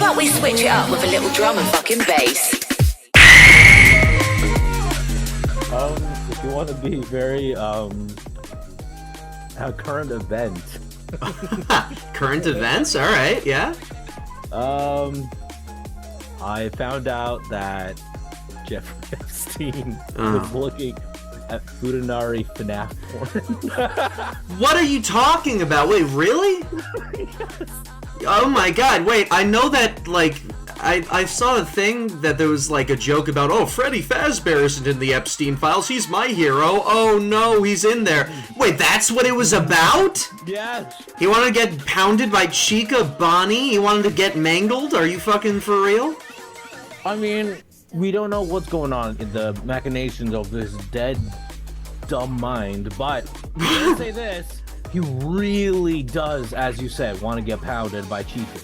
about we switch it up with a little drum and fucking bass? If you want to be very a current event. Current events? All right, yeah. I found out that Jeffrey Epstein was looking at Futanari FNAF porn. What are you talking about? Wait, really? Yes. Oh my god, wait, I know that, like, I saw a thing that there was, like, a joke about, oh, Freddy Fazbear isn't in the Epstein files, he's my hero, oh no, he's in there. Wait, that's what it was about? Yes. He wanted to get pounded by Chica Bonnie? He wanted to get mangled? Are you fucking for real? I mean, we don't know what's going on in the machinations of this dead, dumb mind, but I can say this, he really does, as you said, want to get pounded by Chica.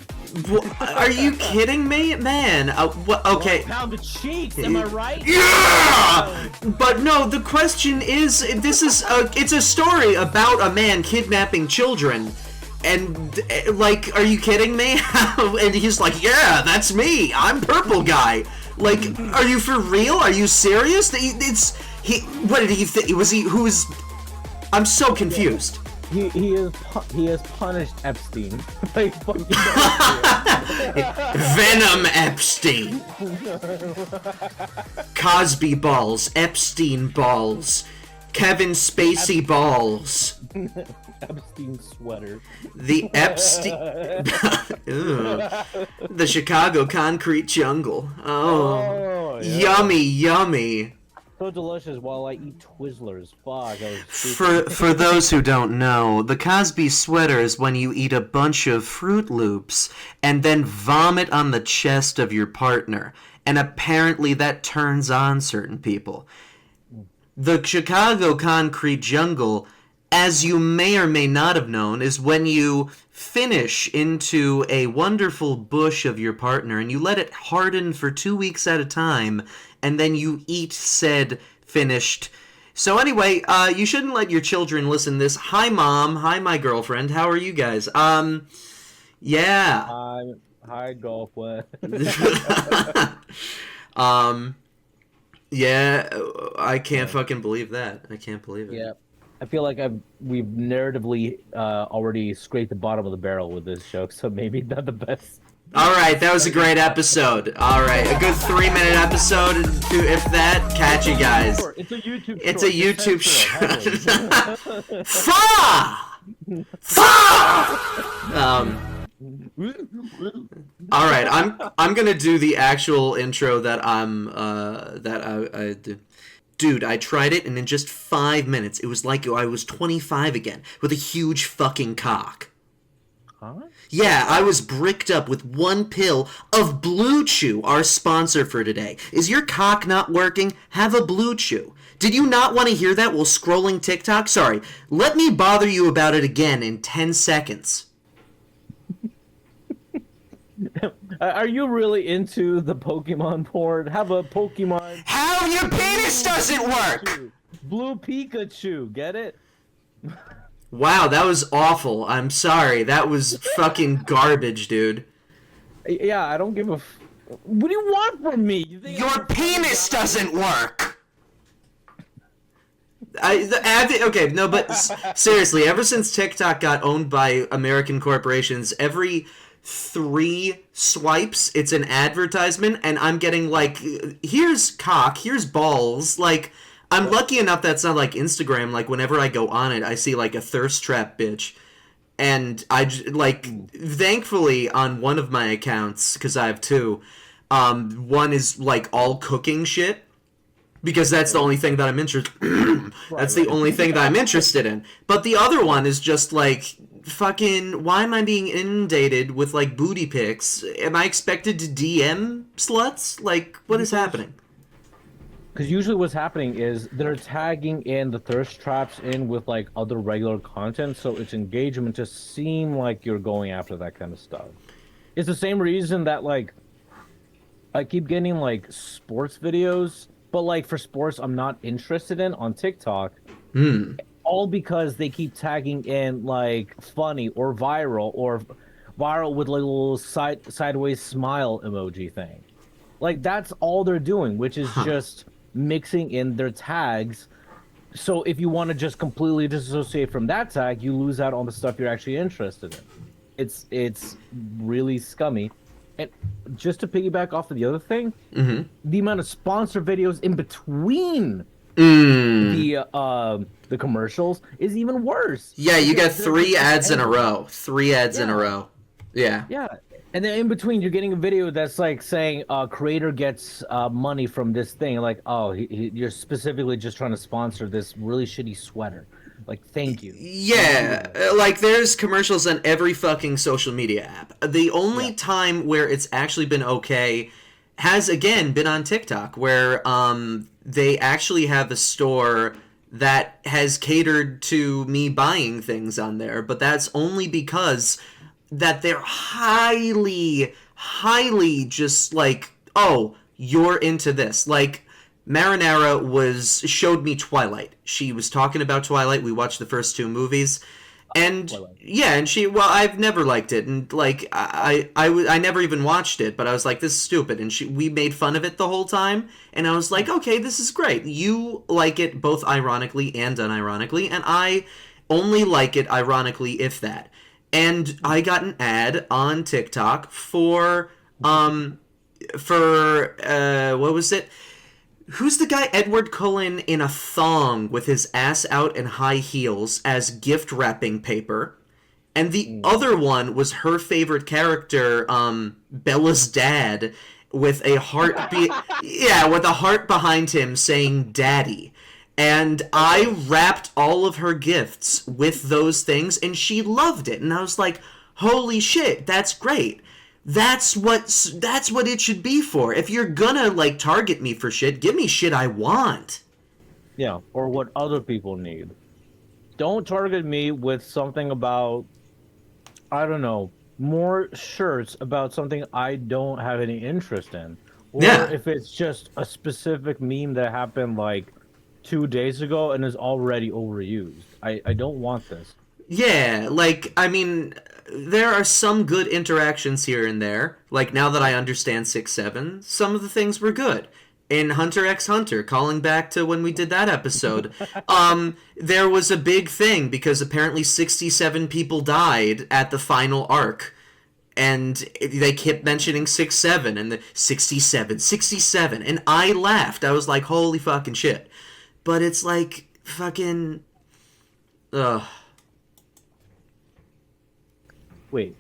Are you kidding me? Man, what? Okay. Pound the cheeks, am I right? Yeah! But no, the question is, it's a story about a man kidnapping children. And, like, are you kidding me? And he's like, yeah, that's me, I'm Purple Guy. Like, are you for real? Are you serious? What did he think? I'm so confused. He has punished Epstein. Like, Venom Epstein. Cosby balls. Epstein balls. Kevin Spacey balls. Epstein sweater. The Epstein... The Chicago concrete jungle. Oh yeah. Yummy, yummy. So delicious while I eat Twizzlers. Fuck. For those who don't know, the Cosby sweater is when you eat a bunch of Fruit Loops and then vomit on the chest of your partner. And apparently that turns on certain people. The Chicago concrete jungle, as you may or may not have known, is when you finish into a wonderful bush of your partner and you let it harden for 2 weeks at a time, and then you eat said finished. So anyway, you shouldn't let your children listen to this. Hi, Mom. Hi, my girlfriend. How are you guys? Yeah. Hi, girlfriend. Yeah, I can't fucking believe that. I can't believe it. Yeah. I feel like we've narratively already scraped the bottom of the barrel with this show, so maybe not the best. All right, that was a great episode. All right, a good 3-minute episode. If that, catch you guys. It's a YouTube. It's a YouTube show. Fa! All right, I'm gonna do the actual intro that I do. Dude, I tried it, and in just 5 minutes, it was like I was 25 again, with a huge fucking cock. Huh? Yeah, I was bricked up with one pill of Blue Chew, our sponsor for today. Is your cock not working? Have a Blue Chew. Did you not want to hear that while scrolling TikTok? Sorry, let me bother you about it again in 10 seconds. Are you really into the Pokemon porn? Have a Pokemon... How your penis doesn't work! Blue Pikachu, get it? Wow, that was awful. I'm sorry. That was fucking garbage, dude. Yeah, I don't give a... What do you want from me? Your penis doesn't work! Okay, no, but seriously, ever since TikTok got owned by American corporations, every 3 swipes, it's an advertisement, and I'm getting, like, here's cock, here's balls, like... I'm lucky enough that's not like Instagram. Like, whenever I go on it, I see, like, a thirst trap bitch. And thankfully, on one of my accounts, because I have 2, one is, like, all cooking shit. Because that's the only thing that I'm interested That's the only thing that I'm interested in. But the other one is just, like, fucking, why am I being inundated with, like, booty pics? Am I expected to DM sluts? Like, what is happening? Because usually what's happening is they're tagging in the thirst traps in with, like, other regular content, so its engagement just seem like you're going after that kind of stuff. It's the same reason that, like, I keep getting, like, sports videos, but, like, for sports I'm not interested in on TikTok. All because they keep tagging in, like, funny or viral viral with like a little sideways smile emoji thing. Like that's all they're doing, which is just mixing in their tags. So if you want to just completely disassociate from that tag, you lose out on the stuff you're actually interested in. It's really scummy. And just to piggyback off of the other thing, the amount of sponsor videos in between the commercials is even worse. Yeah, you Because get they're 3 just ads in a endless. row. 3 ads in a Yeah. row. Yeah. Yeah. And then in between, you're getting a video that's like saying, creator gets money from this thing. Like, oh, you're specifically just trying to sponsor this really shitty sweater. Like, thank you. Yeah, like there's commercials on every fucking social media app. The only Yeah. time where it's actually been okay has again been on TikTok, where they actually have a store that has catered to me buying things on there, but that's only because that they're highly just like, oh, you're into this. Like Marinara showed me Twilight. She was talking about Twilight. We watched the first 2 movies. And Twilight. yeah, and I've never liked it, and like I never even watched it, but I was like, this is stupid, and we made fun of it the whole time, and I was like, okay, this is great. You like it both ironically and unironically, and I only like it ironically, if that. And I got an ad on TikTok for what was it? Who's the guy, Edward Cullen, in a thong with his ass out and high heels as gift wrapping paper? And the other one was her favorite character, Bella's dad, with a heart with a heart behind him saying "Daddy." And I wrapped all of her gifts with those things, and she loved it. And I was like, "Holy shit, that's great." That's what it should be for. If you're gonna like target me for shit, give me shit I want. Yeah, or what other people need. Don't target me with something about, I don't know, more shirts about something I don't have any interest in. Or Yeah. if it's just a specific meme that happened like 2 days ago and is already overused. I don't want this. Yeah, like I mean, there are some good interactions here and there. Like now that I understand 6-7, some of the things were good. In Hunter x Hunter, calling back to when we did that episode, there was a big thing because apparently 67 people died at the final arc. And they kept mentioning 6-7 and the 67, and I laughed. I was like, holy fucking shit. But it's like, fucking, ugh. Wait.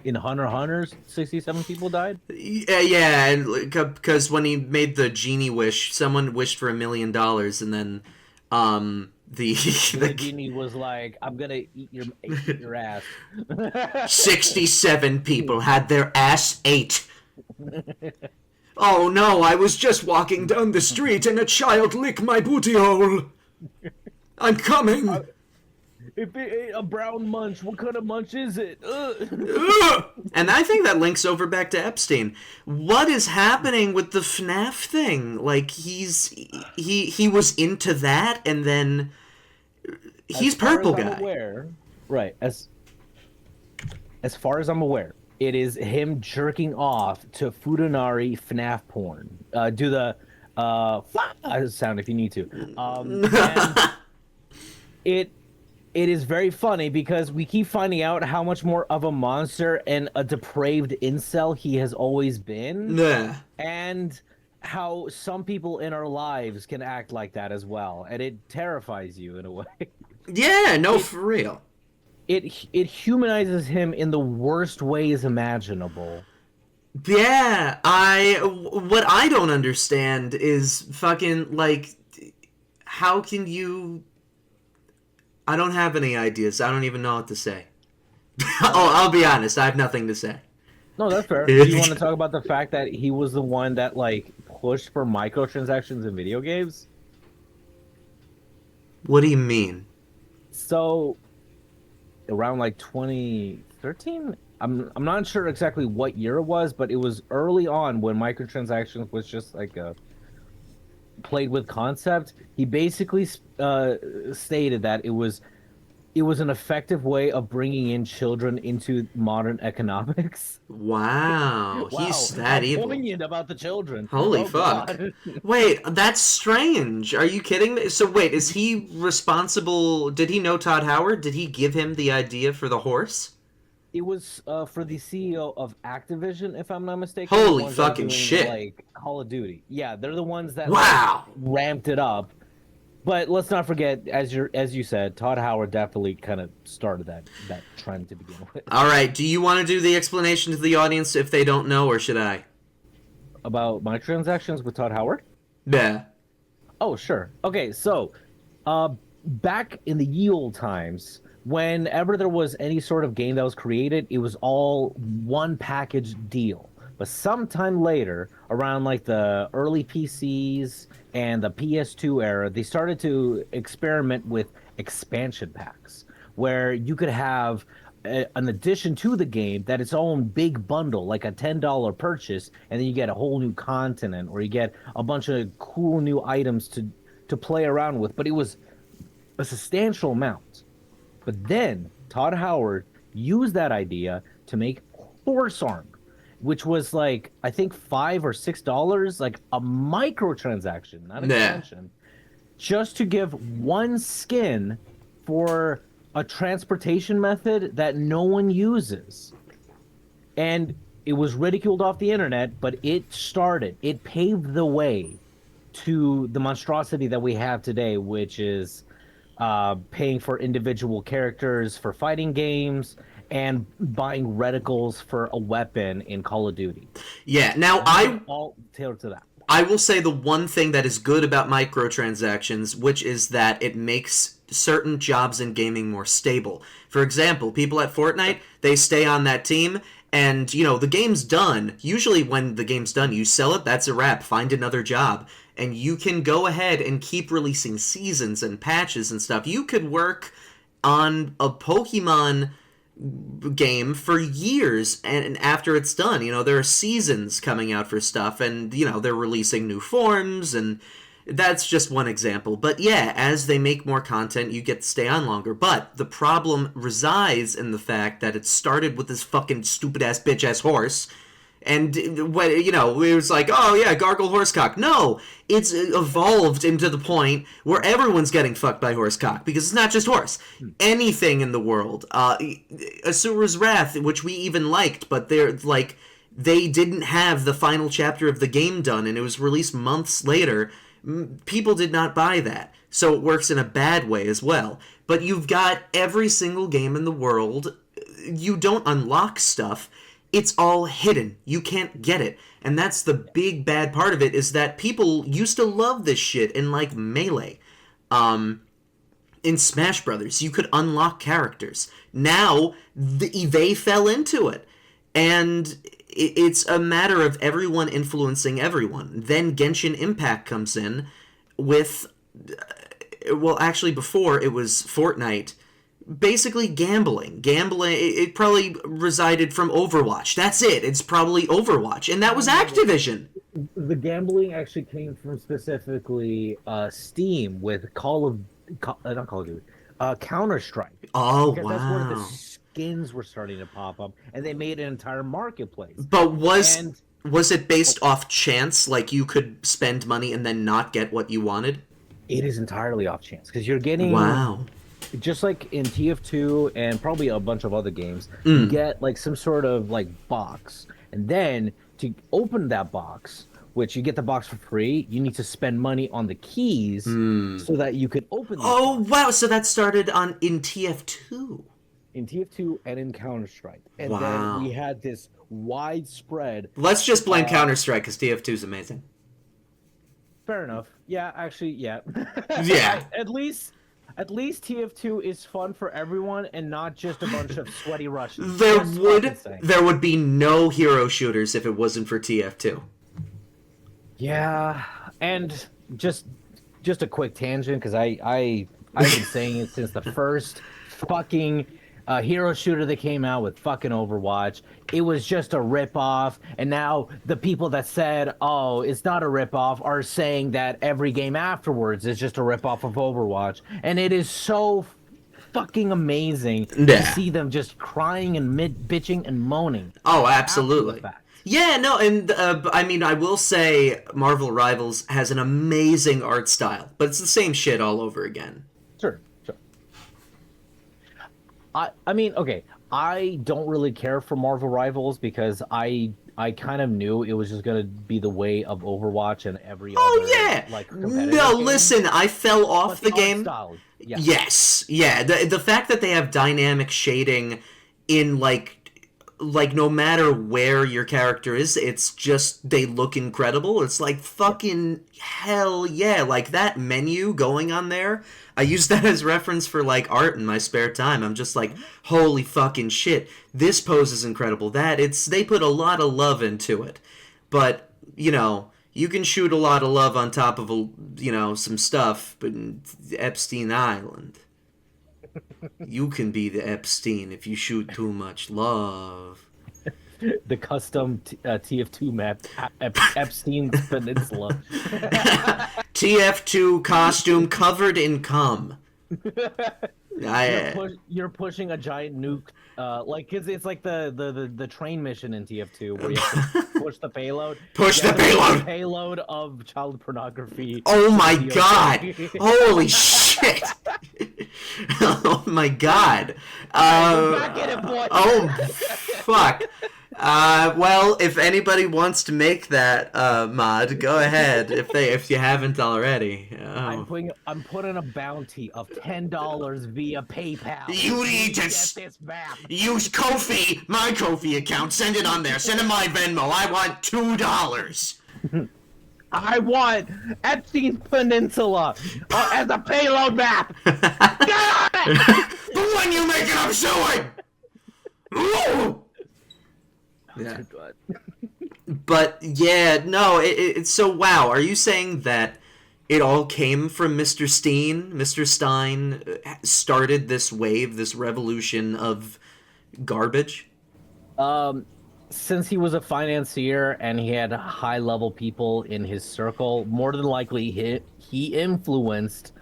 In Hunter x Hunters, 67 people died? Yeah, and because when he made the genie wish, someone wished for $1 million, and then, The genie was like, I'm gonna eat your ass. 67 people had their ass ate. Oh no, I was just walking down the street and a child licked my booty hole. I'm coming. If it ain't a brown munch, what kind of munch is it? And I think that links over back to Epstein. What is happening with the FNAF thing? Like he was into that, and then he's purple guy. Right. As far as I'm aware, it is him jerking off to Futanari FNAF porn. Do the sound if you need to. And it is very funny because we keep finding out how much more of a monster and a depraved incel he has always been. Yeah. And how some people in our lives can act like that as well. And it terrifies you in a way. Yeah, no, for real. It humanizes him in the worst ways imaginable. Yeah, what I don't understand is fucking like, how can you? I don't have any ideas. I don't even know what to say. I'll be honest. I have nothing to say. No, that's fair. Do you want to talk about the fact that he was the one that like pushed for microtransactions in video games? What do you mean? So, around like 2013, I'm not sure exactly what year it was, but it was early on when microtransactions was just like a played with concept. He basically stated that it was It was an effective way of bringing in children into modern economics. Wow, Wow, he's how that evil. poignant about the children. Holy Oh fuck. God. Wait, that's strange. Are you kidding me? So wait, is he responsible? Did he know Todd Howard? Did he give him the idea for the horse? It was for the CEO of Activision, if I'm not mistaken, the Holy ones that are fucking doing shit. like Call of Duty. Yeah, they're the ones that like Wow. ramped it up. But let's not forget, as you said, Todd Howard definitely kind of started that trend to begin with. All right, do you want to do the explanation to the audience if they don't know, or should I? About my transactions with Todd Howard? Yeah. Oh, sure. Okay, so uh back in the ye old times, whenever there was any sort of game that was created, it was all one package deal. But sometime later, around like the early PCs and the PS2 era, they started to experiment with expansion packs, where you could have an addition to the game that its own big bundle, like a $10 purchase, and then you get a whole new continent, or you get a bunch of cool new items to play around with. But it was a substantial amount. But then Todd Howard used that idea to make Horse Armor, which was like I think $5 or $6, like a microtransaction, not Nah. expansion, just to give one skin for a transportation method that no one uses. And it was ridiculed off the internet, but it paved the way to the monstrosity that we have today, which is paying for individual characters for fighting games and buying reticles for a weapon in Call of Duty. Yeah. Now I All tailored to that. I will say the one thing that is good about microtransactions, which is that it makes certain jobs in gaming more stable. For example, people at Fortnite, they stay on that team, and, you know, the game's done. Usually when the game's done, you sell it, that's a wrap, find another job. And you can go ahead and keep releasing seasons and patches and stuff. You could work on a Pokemon game for years, and after it's done, you know, there are seasons coming out for stuff, and, you know, they're releasing new forms, and that's just one example. But yeah, as they make more content, you get to stay on longer. But the problem resides in the fact that it started with this fucking stupid ass bitch ass horse. And when, you know, it was like, oh yeah, gargle horsecock. No, it's evolved into the point where everyone's getting fucked by horsecock, because it's not just horse. Anything in the world, Asura's Wrath, which we even liked, but they're like, they didn't have the final chapter of the game done, and it was released months later. People did not buy that, so it works in a bad way as well. But you've got every single game in the world. You don't unlock stuff. It's all hidden. You can't get it. And that's the big bad part of it, is that people used to love this shit in, like, Melee. In Smash Brothers, you could unlock characters. Now, they fell into it. And it's a matter of everyone influencing everyone. Then Genshin Impact comes in with... Well, actually, before it was Fortnite... Basically gambling. It probably resided from Overwatch. That's it. It's probably Overwatch. And that was Activision. The gambling actually came from specifically Steam with not Call of Duty, Counter-Strike. Oh, Because that's where the wow. skins were starting to pop up, and they made an entire marketplace. But And was it based off chance? Like you could spend money and then not get what you wanted? it is entirely off chance, because you're getting Wow. just like in TF2 and probably a bunch of other games, you get like some sort of like box, and then to open that box, which you get the box for free, you need to spend money on the keys so that you can open the Oh, box wow. So that started in TF2. in TF2 and in Counter-Strike. And Wow. then we had this widespread. Let's just blame Counter-Strike because TF2 is amazing. Fair enough. Yeah, actually, yeah. Yeah. At least TF2 is fun for everyone and not just a bunch of sweaty Russians. There would be no hero shooters if it wasn't for TF2. Yeah, and just a quick tangent, because I've been saying it since the first fucking hero shooter that came out with fucking Overwatch. It was just a ripoff, and now the people that said, oh, it's not a ripoff, are saying that every game afterwards is just a ripoff of Overwatch, and it is so fucking amazing Yeah. to see them just crying and bitching and moaning. Oh, after absolutely. the fact. Yeah, no, and I mean, I will say Marvel Rivals has an amazing art style, but it's the same shit all over again. Sure. I mean, okay, I don't really care for Marvel Rivals because I kind of knew it was just gonna be the way of Overwatch and every Oh other yeah, like competitive no, game. listen, I fell off But the art game. style, yeah. Yes, yeah, the fact that they have dynamic shading in like no matter where your character is, it's just they look incredible. It's like fucking hell yeah, like that menu going on there. I use that as reference for like art in my spare time. I'm just like, holy fucking shit, this pose is incredible. They put a lot of love into it. But, you know, you can shoot a lot of love on top of some stuff, but Epstein Island. You can be the Epstein if you shoot too much love. The custom TF2 map, Epstein's Peninsula. TF2 costume covered in cum. You're pushing a giant nuke, like it's like the train mission in TF2 where you have to push the payload. Push You the have to push payload! the payload of child pornography. Oh my video god! game. Holy shit! Oh my god! Back in it, boy. Oh fuck! Well, if anybody wants to make that mod, go ahead. If you haven't already. I'm putting a bounty of $10 via PayPal. You need to get this map. use Ko-fi, my Ko-fi account. Send it on there. Send it my Venmo. I want $2. I want Epstein's Peninsula as a payload map. Get on it! But when you make it, I'm suing. Ooh! Yeah. But yeah, no, it's so wow. Are you saying that it all came from Mr. Steen? Mr. Stein started this wave, this revolution of garbage? Since he was a financier and he had high-level people in his circle, more than likely he influenced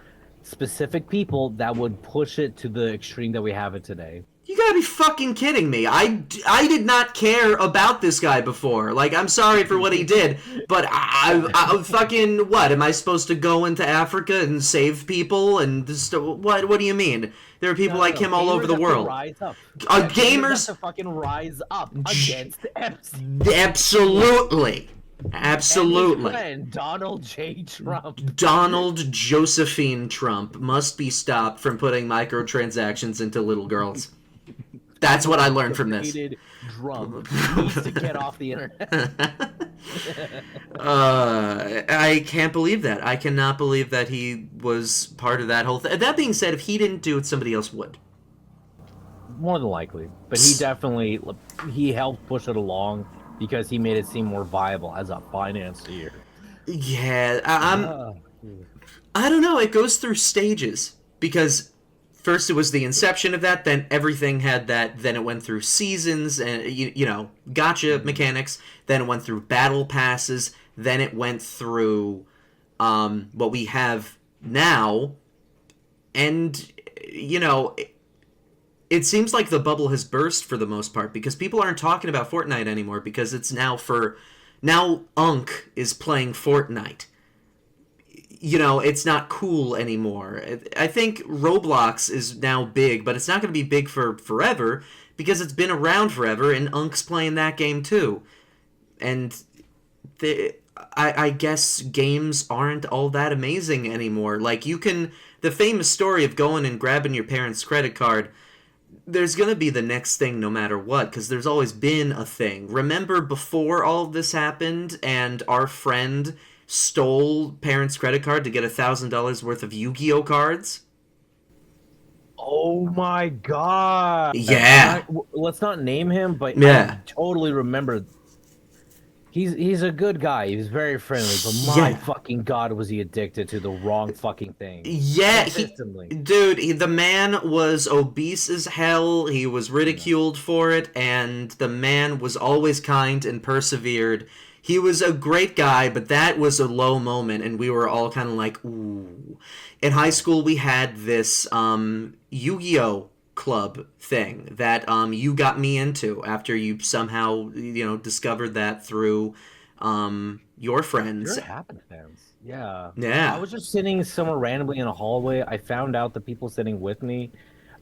specific people that would push it to the extreme that we have it today. You gotta be fucking kidding me. I did not care about this guy before. Like, I'm sorry for what he did, but I fucking, what? Am I supposed to go into Africa and save people? And just, what do you mean? There are people like him all over the world. Rise up. Gamers have to fucking rise up against Epstein. Absolutely. Absolutely. And his friend, Donald J. Trump. Donald Josephine Trump must be stopped from putting microtransactions into little girls. That's what I learned from this. Drum needs to get off the internet. I can't believe that. I cannot believe that he was part of that whole thing. That being said, if he didn't do it, somebody else would. More than likely, but he helped push it along because he made it seem more viable as a financier. Yeah, I don't know. It goes through stages because first it was the inception of that, then everything had that, then it went through seasons and gotcha mechanics, then it went through battle passes, then it went through what we have now, and it seems like the bubble has burst for the most part because people aren't talking about Fortnite anymore because it's now Unk is playing Fortnite. It's not cool anymore. I think Roblox is now big, but it's not going to be big for forever because it's been around forever, and Unk's playing that game too. And I guess games aren't all that amazing anymore. Like, the famous story of going and grabbing your parents' credit card, there's going to be the next thing no matter what, because there's always been a thing. Remember before all of this happened and our friend stole parents' credit card to get $1,000 worth of Yu-Gi-Oh cards? Oh my god! Yeah. Let's not name him, but yeah. I totally remember. He's a good guy. He was very friendly, but my fucking god, was he addicted to the wrong fucking thing? Yeah, the man was obese as hell. He was ridiculed for it, and the man was always kind and persevered. He was a great guy, but that was a low moment, and we were all kind of like, ooh. In high school, we had this Yu-Gi-Oh! Club thing that you got me into after you somehow, discovered that through your friends. You're happenstance. Yeah. Yeah. I was just sitting somewhere randomly in a hallway. I found out the people sitting with me,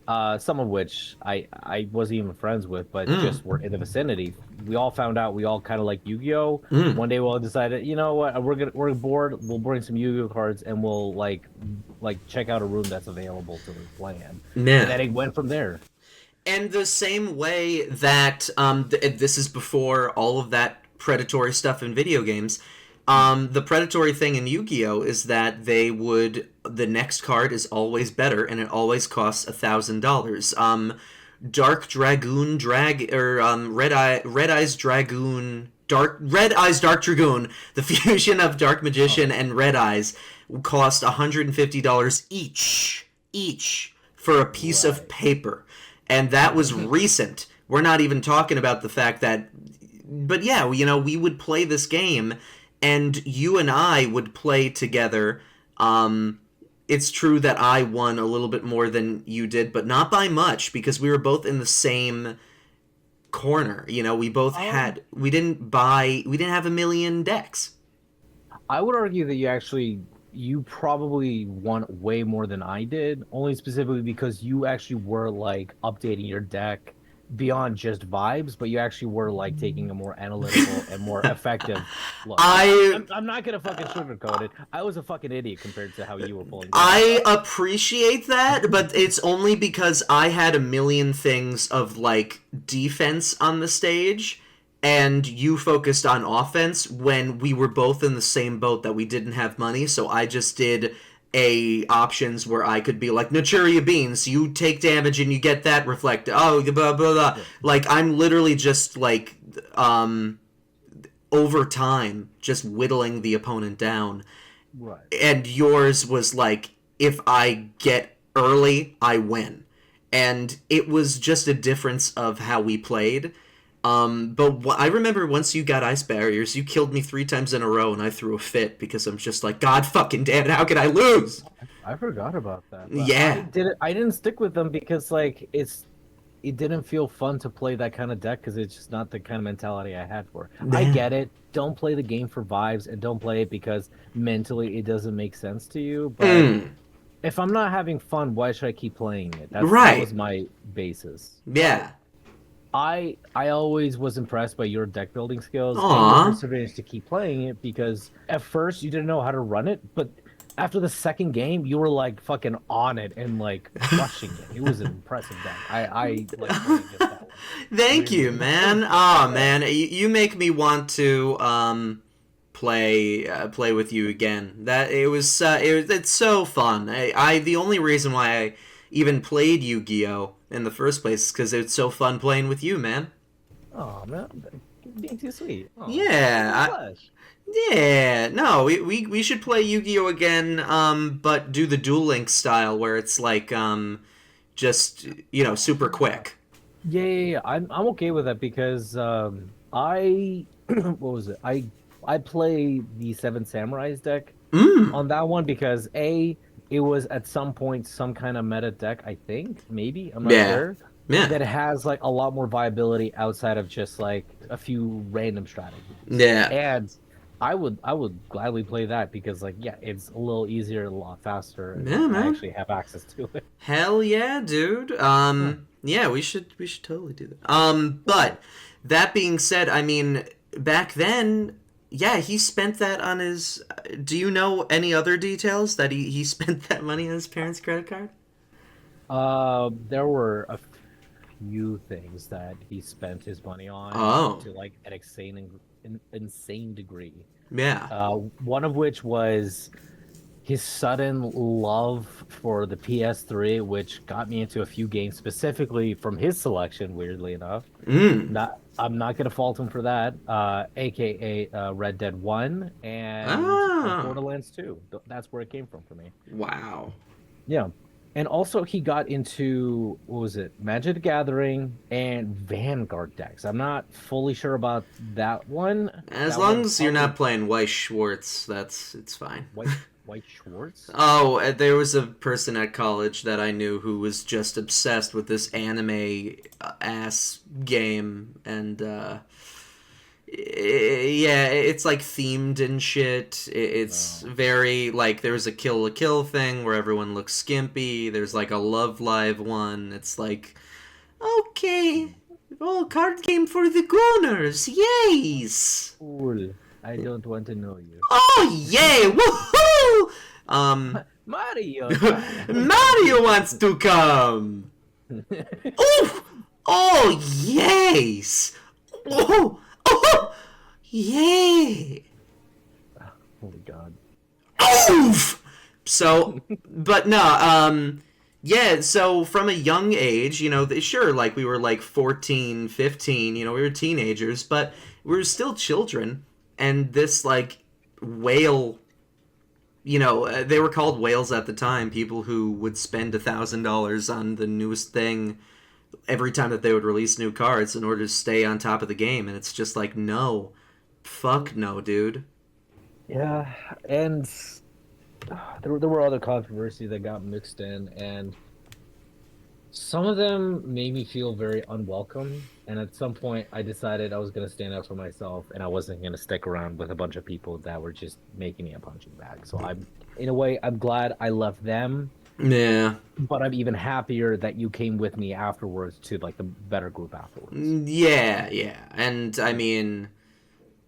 some of which I wasn't even friends with, but just were in the vicinity. We all found out we all kind of like Yu-Gi-Oh! One day we all decided, you know what, we're bored. We'll bring some Yu-Gi-Oh! Cards and we'll like check out a room that's available to play in. Yeah. And then it went from there. And the same way that this is before all of that predatory stuff in video games. The predatory thing in Yu-Gi-Oh! Is that the next card is always better, and it always costs $1,000. Dark Dragoon Red Eyes Dragoon Red Eyes Dark Dragoon, the fusion of Dark Magician and Red Eyes, cost $150 each for a piece of paper, and that was recent. We're not even talking about the fact that, but yeah, we would play this game. And you and I would play together. It's true that I won a little bit more than you did, but not by much, because we were both in the same corner. We both we didn't have a million decks. I would argue that you probably won way more than I did, only specifically because you actually were like updating your deck beyond just vibes, but you actually were like taking a more analytical and more effective look. I'm not gonna fucking sugarcoat it. I was a fucking idiot compared to how you were pulling. I appreciate that, but it's only because I had a million things of like defense on the stage, and you focused on offense when we were both in the same boat that we didn't have money. So I just did options where I could be like, Naturia Beans, you take damage and you get that reflected. Oh, blah, blah, blah. Yeah. Like, I'm literally just, like, over time, just whittling the opponent down. Right. And yours was like, if I get early, I win. And it was just a difference of how we played. But I remember once you got ice barriers, you killed me 3 times in a row, and I threw a fit because I'm just like, God fucking damn it, how could I lose? I forgot about that. Yeah. I didn't stick with them because like it didn't feel fun to play that kind of deck because it's just not the kind of mentality I had for it. Yeah. I get it. Don't play the game for vibes, and don't play it because mentally it doesn't make sense to you. But if I'm not having fun, why should I keep playing it? That was my basis. Yeah. I always was impressed by your deck building skills and your perseverance to keep playing it, because at first you didn't know how to run it, but after the second game you were like fucking on it and like crushing it. It was an impressive deck. I like playing just that one. Thank you, man. Oh man, you make me want to play with you again. That it's so fun. The only reason why I even played Yu-Gi-Oh! In the first place is because it's so fun playing with you, man. Oh man, being too sweet. Oh, yeah, no, we should play Yu-Gi-Oh! Again, but do the Duel Link style where it's like just super quick. Yeah. I'm okay with that because I what was it? I play the Seven Samurais deck on that one because it was at some point some kind of meta deck, I think, maybe, I'm not sure. Yeah. That has like a lot more viability outside of just like a few random strategies. Yeah. And I would gladly play that because like it's a little easier, a lot faster, and I actually have access to it. Hell yeah, dude. Yeah, we should totally do that. But that being said, I mean, back then, yeah, he spent that on his... Do you know any other details that he spent that money on his parents' credit card? There were a few things that he spent his money on to like an insane degree. Yeah. One of which was his sudden love for the PS3, which got me into a few games specifically from his selection, weirdly enough. I'm not going to fault him for that, aka Red Dead 1 and Borderlands 2. That's where it came from for me. Wow. Yeah. And also he got into what was it? Magic the Gathering and Vanguard decks. I'm not fully sure about that one. As That long one as you're probably not playing Weiss Schwartz, it's fine. White Schwartz. Oh, there was a person at college that I knew who was just obsessed with this anime ass game, and yeah, it's like themed and shit. It's very like there's a Kill la Kill thing where everyone looks skimpy. There's like a Love Live one. It's like, okay, oh, card game for the Gunners, yes. Cool. I don't want to know you. Oh yay! Woohoo! Mario. Mario wants to come. Oh, oh yes! Oh, oh, yay! Holy God. Oof! So, but no, yeah, so from a young age, you know, sure, like we were like 14, 15, you know, we were teenagers, but we were still children, and this, like, whale, you know, they were called whales at the time, people who would spend $1,000 on the newest thing every time that they would release new cards in order to stay on top of the game, and it's just like, no. Fuck no, dude. Yeah, and there were other controversies that got mixed in, and some of them made me feel very unwelcome. And at some point, I decided I was going to stand up for myself, and I wasn't going to stick around with a bunch of people that were just making me a punching bag. So in a way, I'm glad I left them. Yeah. But I'm even happier that you came with me afterwards to like the better group afterwards. Yeah, yeah. And I mean,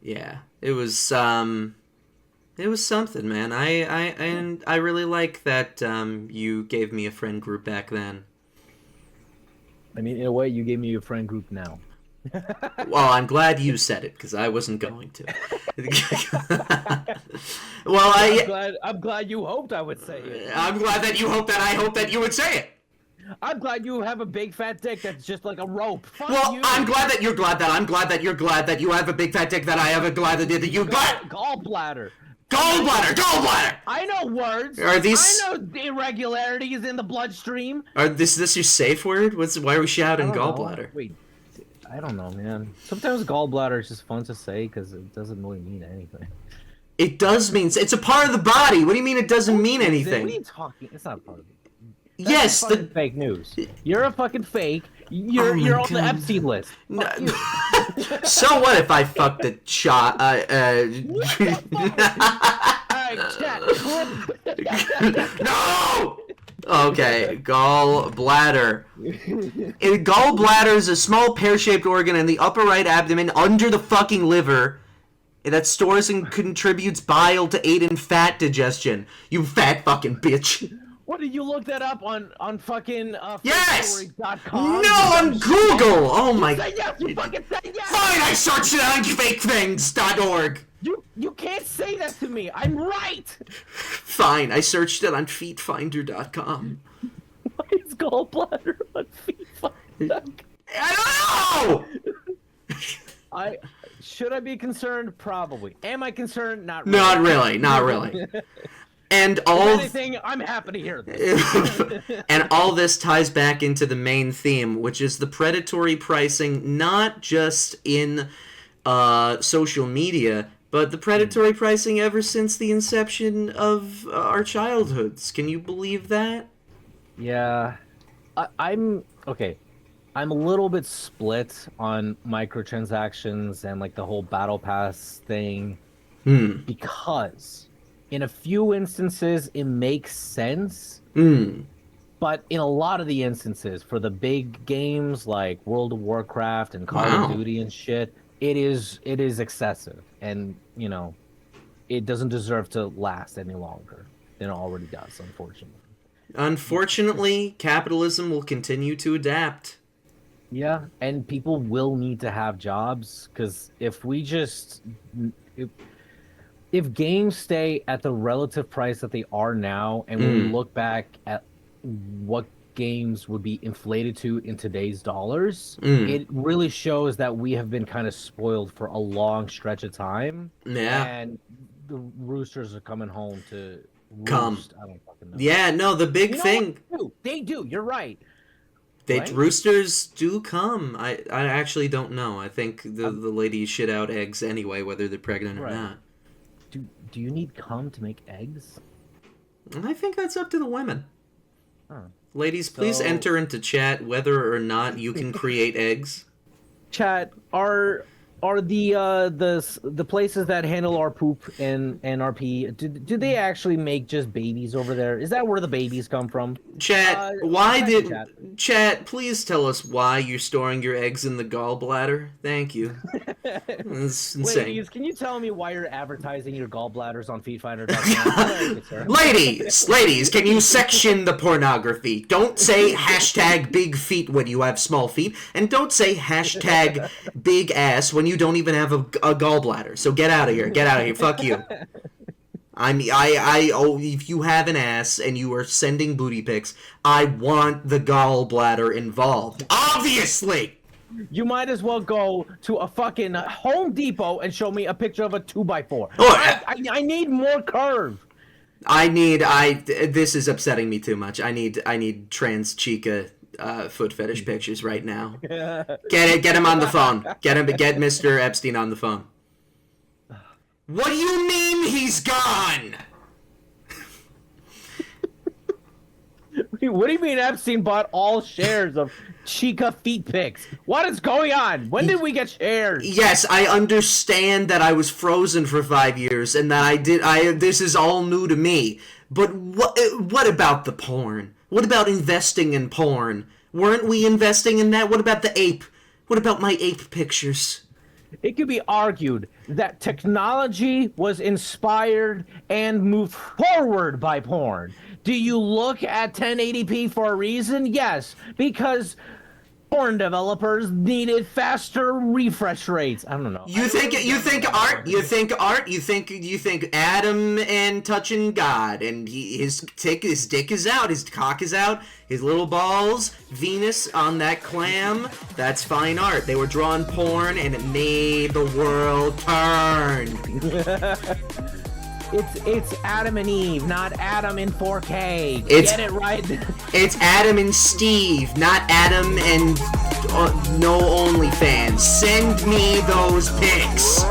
yeah. It was something, man. I really like that you gave me a friend group back then. I mean, in a way, you gave me a friend group now. Well, I'm glad you said it because I wasn't going to. Well, I'm glad you hoped I would say it. I'm glad that you hope that I hope that you would say it. I'm glad you have a big fat dick that's just like a rope. Fuck Well, you. I'm glad that you're glad that I'm glad that you're glad that you have a big fat dick that I have a glad that you glad. Gallbladder. Gallbladder. I know words. Are these? I know irregularities in the bloodstream. Are this your safe word? Why are we shouting gallbladder? Wait, I don't know, man. Sometimes gallbladder is just fun to say because it doesn't really mean anything. It does mean it's a part of the body. What do you mean it doesn't mean anything? What are you talking? It's not a part of it. Yes, the fake news. You're a fucking fake. You're on the Epstein list. No. So what if I fucked a shot? No. Okay, gallbladder. Gallbladder is a small pear-shaped organ in the upper right abdomen under the fucking liver that stores and contributes bile to aid in fat digestion. You fat fucking bitch. What did you look that up on fucking yes? .com? No, on Google. Oh my. Say yes, you fucking say yes. Fine, I searched it on fakethings.org. You can't say that to me. I'm right. Fine, I searched it on feetfinder.com. Why is gallbladder on feetfinder.com? I don't know. Should I be concerned? Probably. Am I concerned? Not really. Not really. And all if anything, I'm happy to hear this. And all this ties back into the main theme, which is the predatory pricing, not just in social media, but the predatory pricing ever since the inception of our childhoods. Can you believe that? Yeah. I'm okay. I'm a little bit split on microtransactions and like the whole battle pass thing because in a few instances it makes sense, but in a lot of the instances for the big games like World of Warcraft and Call of Duty and shit, it is excessive, and you know it doesn't deserve to last any longer than it already does, unfortunately. Unfortunately, capitalism will continue to adapt. Yeah, and people will need to have jobs because if games stay at the relative price that they are now, and when we look back at what games would be inflated to in today's dollars, it really shows that we have been kind of spoiled for a long stretch of time. Yeah. And the roosters are coming home to come. Roost. I don't fucking know. Yeah, no, the big You know thing. what? They do. You're right. Right? Roosters do come. I actually don't know. I think the ladies shit out eggs anyway, whether they're pregnant or Right. not. Do you need cum to make eggs? I think that's up to the women. Huh. Ladies, please So- enter into chat whether or not you can create eggs. Chat, are the places that handle our poop and our pee, do they actually make just babies over there? Is that where the babies come from? Chat, Chat, please tell us why you're storing your eggs in the gallbladder. Thank you. That's insane. Ladies, can you tell me why you're advertising your gallbladders on feedfinder.com? Ladies, can you section the pornography? Don't say hashtag big feet when you have small feet, and don't say hashtag big ass when you don't even have a gallbladder. So get out of here. Get out of here. Fuck you. If you have an ass and you are sending booty pics, I want the gallbladder involved. Obviously! You might as well go to a fucking Home Depot and show me a picture of a 2x4. Oh, I need more curve. This is upsetting me too much. I need trans chica foot fetish pictures right now. Get him on the phone. Get Mr. Epstein on the phone. What do you mean he's gone? What do you mean Epstein bought all shares of Chica feet pics? What is going on? When did we get shares? Yes, I understand that I was frozen for 5 years and that this is all new to me. But what about the porn? What about investing in porn? Weren't we investing in that? What about the ape? What about my ape pictures? It could be argued that technology was inspired and moved forward by porn. Do you look at 1080p for a reason? Yes, because porn developers needed faster refresh rates. I don't know. You think Adam and touching God, and his dick is out, his cock is out, his little balls, Venus on that clam. That's fine art. They were drawing porn, and it made the world turn. It's Adam and Eve, not Adam in 4K. Get it right. It's Adam and Steve, not Adam and no OnlyFans. Send me those pics.